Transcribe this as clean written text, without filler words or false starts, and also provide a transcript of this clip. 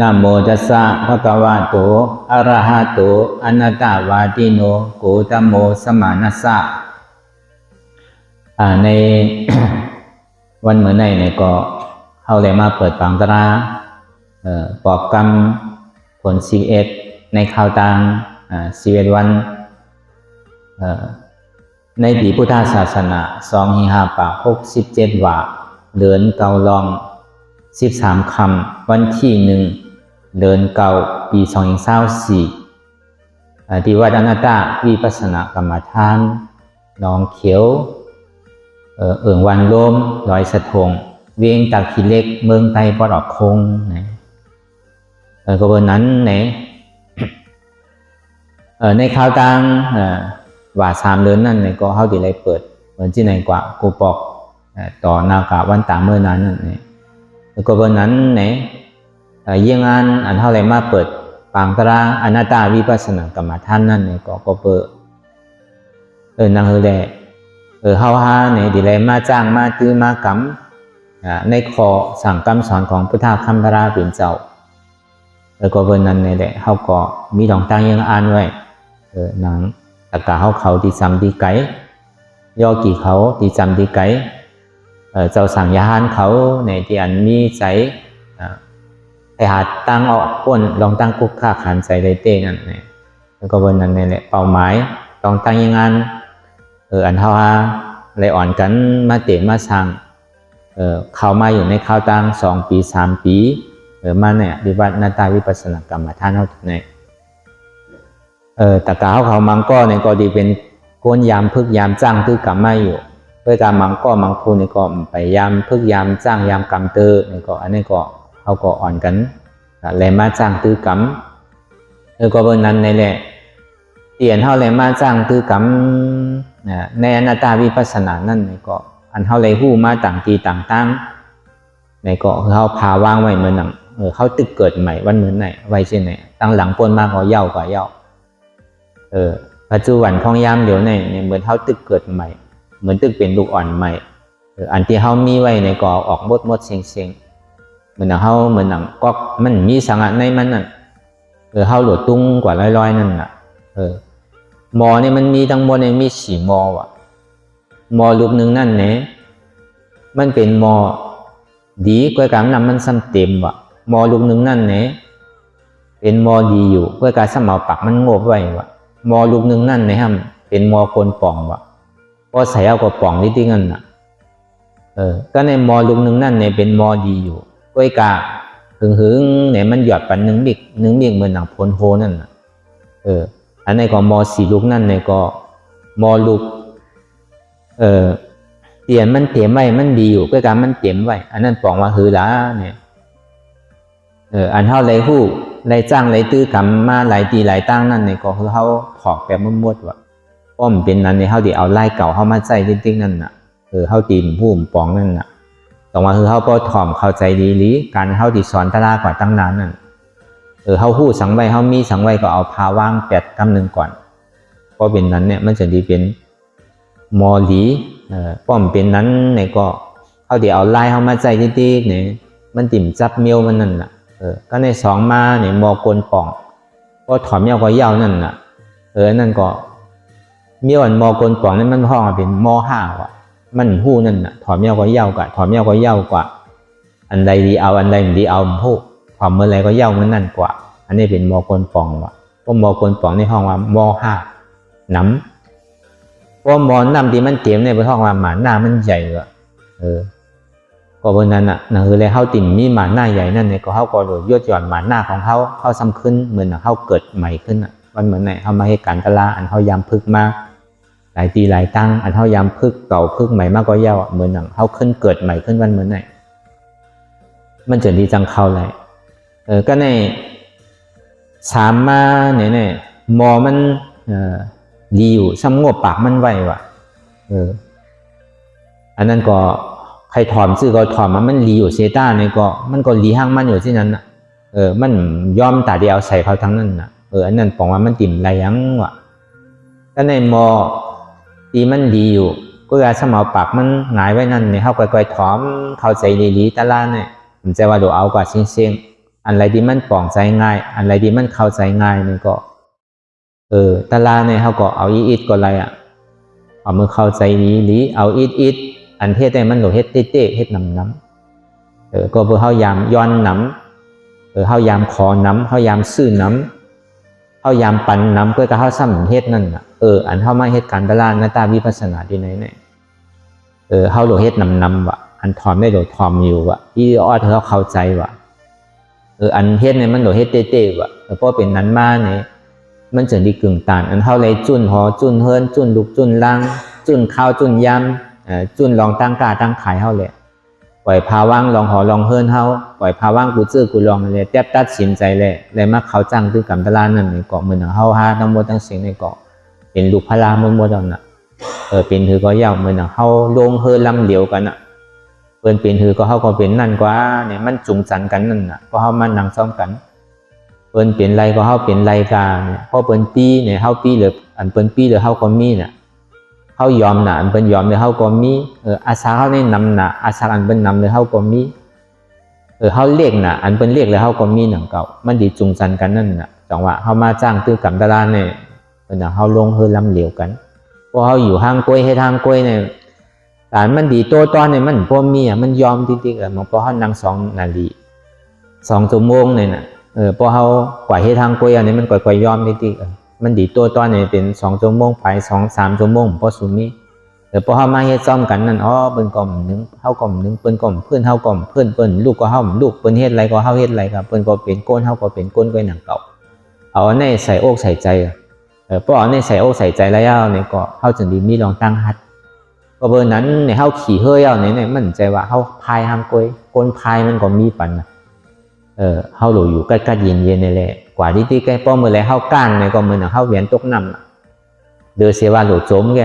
นะโมตัสสะภะคะวะโตอะระหะโตอะนะตวาติโนโกตัมโมสัมมานัสสะใน วันเหมือนในก็เข้าเลยมาเปิดปังตราปอบกรรมผล11ในข่าวต่าง11วันในปีพุทธศาสนา2-5 ปาก67ว่าเดือนเกาลอง13คำวันที่1เดือนเกาปี2024ที่วัดอนัตตวิปัสสนากรรมฐานหนองเขียววันโลมลอยสะทงเวียงตาขี้เล็กเมืองไทยปอดออกคงนะก็วันนั้นในข่าวต่างว่า3เดือนนั้นก็เขาดีเลยเปิดเหมือนที่ไหนกว่ากูปอกต่อนากาวันต่างเมื่อนั้นนี่ก็วันนั้นเยี่ยงอันเท่าไรมาเปิดปังตราอนัตตวิปัสสนากรรมฐานนั่นก็เปิดนางแลเฮาฮาดีเลยมาจ้างมาตื้อมากำในขอสั่งคำสอนของพุทธคัมภราเป็นเจ้าก็วันนั้นแหละเขาก็มีดองตั้งยังอ่านไว้นางตะกาเขาที่จำดีไกย่อกี่เขาที่จำดีไกเจ้าสั่งยาหานเขาในที่อันมีใจไปหาตั้งออกป้นลองตั้งกุกค่าขันใจเลยเต้นั่นแล้วก็วันนั้นแหละเป้าหมายต้องตั้งยังงานอันเท่าเลยอ่อนกันมาเตะมาสั่งเขามาอยู่ในข่าวตั้ง2 ปี3 ปีมาเนี่ยวิวัฒนาตาวิปัสสนากรรมฐานเขาเนี่ยตะกาเขามังก็เนี่ยก็ดีเป็นก้นยามพึกยามจ้างตื้อกรรมมาอยู่เพื่อการมังก็มังพูเนี่ยก็ไปยามพึกยามจ้างยามกรรมเตอเนี่ยก็อันนี้ก็เขาก็อ่อนกันเลยมาจ้างตื้อกรรมก็เบอร์นั้นในแหละเตียนเขาเลยมาจ้างตื้อกรรมในอนัตตาวิปัสสนานั่นก็อันเขาเลยหู้มาต่างตีต่างตั้งในก็เขาพาว่างไว้เหมือนหนังเขาตึกเกิดใหม่วันเหมือนไหนไว้เช่นไหนตั้งหลังปนมากก็เย่ากว่าเย่าปัจจุบันของยามเดี๋ยวในเหมือนเขาตึกเกิดใหม่เหมือนตึกเป็นลูกอ่อนใหม่อันที่เขามีไว้ในก็ออกมดเซ็งเหมือนเขาเหมือนหนังก็มันมีสังในมันนั่นเขาหลุดตุ้งกว่าร้อยนั่นน่ะมอเนี่ยมันมีทั้งหมดเนี่ยมี4 มอว่ะมอลูกหนึ่งนั่นเนี่ยมันเป็นมอดีกว่าการนำมันซ้ำเต็มว่ะมอลูกหนึ่งนั่นเนี่ยเป็นมอดีอยู่กว่าการสมอปักมันโง่ไว้ว่ะมอลูกหนึ่งนั่นเนี่ยเป็นมอคนป่องว่ะพอใส่เอากับป่องนิดเดียวนั่นน่ะก็ในมอลูกหนึ่งนั่นเนี่ยเป็นมอดีอยู่กว่าการหึงเนี่ยมันหยอดปันหนึ่งบิกเหมือนหนังพลโฮนั่นน่ะอันนี้ก็มอ4 ลูกนั่นเนี่ยก็มอลูกเตียนมันเตรียมไว้มันดีอยู่ก็การมันเตรียมไว้อันนั้นปองว่าหือละเนี่ยอันเท่าไรหู้ไรจ้างไรตื้อกรรมมาหลายตีหลายตั้งนั่นเนี่ยก็คือเขาถอกแบบมั่วๆว่ะป้อมเป็นนั้นเนี่ยเขาที่เอาไล่เก่าเขามาใจจริงๆนั่นน่ะเขาตีมผู้ปองนั่นน่ะต่อมาคือเขาพอถ่อมเข้าใจดีหรือการเขาที่สอนตลาดกว่าตั้งนานนั่นเขาหู้สังไว้เขามีสังไว้ก็เอาพาว่าง8 กำหนึ่งก่อนพอเป็นนั้นเนี่ยมันจะดีเป็นมอหลีป้อมเป็นนั้นเนี่ยก็เขาเดี๋ยวเอาไล่เขามาใจที่เนี่ยมันติ่มจับเมียวมันนั่นน่ะก็ใน2 มาเนี่ยมอกลป่องก็ถอมเมียวก็เย่านั่นน่ะนั่นก็เมียวอันมอกลป่องนั่นมันห้องเป็นม5ว่ะมันหู้นั่นน่ะถอมเมียวก็เย่ากว่าถอมเมียวก็เย่ากว่าอันใดดีเอาอันใดไม่ดีเอาหู้ถอมเมื่อไรก็เย่ามันนั่นกว่าอันนี้เป็นมอกลป่องว่ะก็มอกลป่องในห้องว่าม5น้ำเพราะมอนำที่มันเตรียมในห้องว่าหมาหน้ามันใหญ่ว่ะก็บนนั้นน่ะนั่นคือเลยเขาติ่มมีหมาหน้าใหญ่นั่นเนี่ยก็เขาก็ยอดหย่อนหมาหน้าของเขาซ้ำขึ้นเหมือนเขาเกิดใหม่ขึ้นอ่ะมันเหมือนไหนเขามาให้การตลาอันเขายามพึกมากหลายตีหลายตั้งอันเขายามพึกเก่าพึกใหม่มากก็เย่าเหมือนหนังเขาขึ้นเกิดใหม่ขึ้นวันเหมือนไหนมันจะดีจังเขาเลยก็ใน3 มาเนี่ยมอมันดีอยู่ซ้ำงบปากมันไว้ว่ะอันนั้นก็ใครถอมซื้อก็ถอมมันรีอยู่เซต้าเนี่ยก็มันก็รีห้างมันอยู่ที่นั้นน่ะมันยอมตาเดียวใส่เขาทั้งนั้นน่ะอันนั้นบอกว่ามันติ่มไรยังว่ะก็ในมอตีมันดีอยู่ก็ยาสมอปากมันหงายไว้นั่นเนี่ยเขาไกลๆถอมเข้าใจลีตะล่าเนี่ยผมจะว่าดูเอากว่าเสียง อันไรที่มันป่องใจง่ายอันไรที่มันเข้าใจง่ายนี่ก็ตาลาเนี่ยเขาก็เอาอีดก็ไรอ่ะเอามือเข้าใจนี้หรือเอาอีดอันเทศได้มันหนูเฮ็ดเต้เฮ็ดน้ำก็เพื่อเขายามย้อนน้ำเขายามขอน้ำเขายามซื้อน้ำเขายามปันน้ำเพื่อเขาซ้ำเฮ็ดนั่นอ่ะอันเขามาเฮ็ดการตลาดหน้าตาวิปัสสนาที่ไหนเนี่ยเขาหนูเฮ็ดน้ำว่ะอันทอมได้หนูทอมอยู่ว่ะที่อ้อเธอเขาเข้าใจว่ะอันเฮ็ดเนี่ยมันหนูเฮ็ดเต้ว่ะเพราะเป็นนั้นมาเนี่ยมันจะดีกึ่งต่างอันเท่าไรจุนหอจุนเฮิรนจุนลุกจุนล่างจุนข้าวจุนยำจุนลองตั้งกาตั้งขายเท่าเลยปล่อยพาว่างลองหอลองเฮิรนเท่าปล่อยพาว่างกูจื้อกูลองเลยแทบตัดสินใจเลยมาเขาจ้างตื้อกำตลาดนั่นในเกาะเหมือนเฮาฮาทั้งหมดทั้งสิ่งในเกาะเป็นลูกพลาหมดน่ะเป็นถือก็ยาวเหมือนเฮาลงเฮิรนลำเหลียวกันน่ะเปิ้นเป็นถือก็เฮาก็เป็นนั่นกว่าเนี่ยมันจุงจันกันนั่นน่ะเพราะเฮามันนั่งซ้อมกันเปิ้นเป็นไรก็เฮาเป็นไรกาเนี่ยพอเปิ้นปีเนี่ยเฮาปีหรืออันเปิ้นปีหรือเฮาก็มีน่ะเฮายอมน่ะอันเปิ้นยอมหรือเฮาก็มีอาสาเฮาในนำน่ะอาสาอันเปิ้นนำหรือเฮาก็มีเฮาเรียกน่ะอันเปิ้นเรียกหรือเฮาก็มีหนังเก่ามันดีจุงจันกันนั่นน่ะจังหวะเฮามาจ้างตื้อกำตลาดเนี่ยเปิ้นน่ะเฮาลงเฮือลำเหลียวกันพอเฮาอยู่ห้างกล้วยเฮ็ดห้างกล้วยเนี่ยแต่มันดีโตตอนเนี่ยมันบ่มีอ่ะมันยอมจริงๆมันพอเฮานั่ง2 นาที2 ชั่วโมงเนี่ยน่ะพอเขากว่าเฮ็ดทางกล้วยอันนี้มันก่อยยอมนิดๆมันดีตัวตอนนี้เป็น2 ชั่วโมงไป2-3 ชั่วโมงพอสุมีพอเขามาเฮ็ดซ้อมกันนั่นเปิ้นก่อมนึงเฮาก่อมนึงเปิ้นก่อมเพื่อนเฮาก่อมเพิ่นลูกก็เฮาลูกเปิ้นเฮ็ดอะไรก็เฮาเฮ็ดอะไรครับเปิ้นก็เป็นก้นเฮาก็เป็นก้นก้อยหนังเก่าเอาในใส่อกใส่ใจพอเอาในใส่อกใส่ใจแล้วเนี่ยก็เฮาจึงดีมีลองตั้งฮัดก็เบอร์นั้นเนี่ยเฮาขี่เฮยเอาเนี่ยมันใจว่าเฮาพายทางกล้วยก้นพายมันก็มีปันนะเฮาหลูอยู่ใกล้ๆเย็นๆนี่แหละกว่าที่ใกล้ป้อมมือแล้วเฮาก้างเนี่ยก็เหมือนเฮาเวียนตกน้ำเดือเสียว่าหลูโจมแก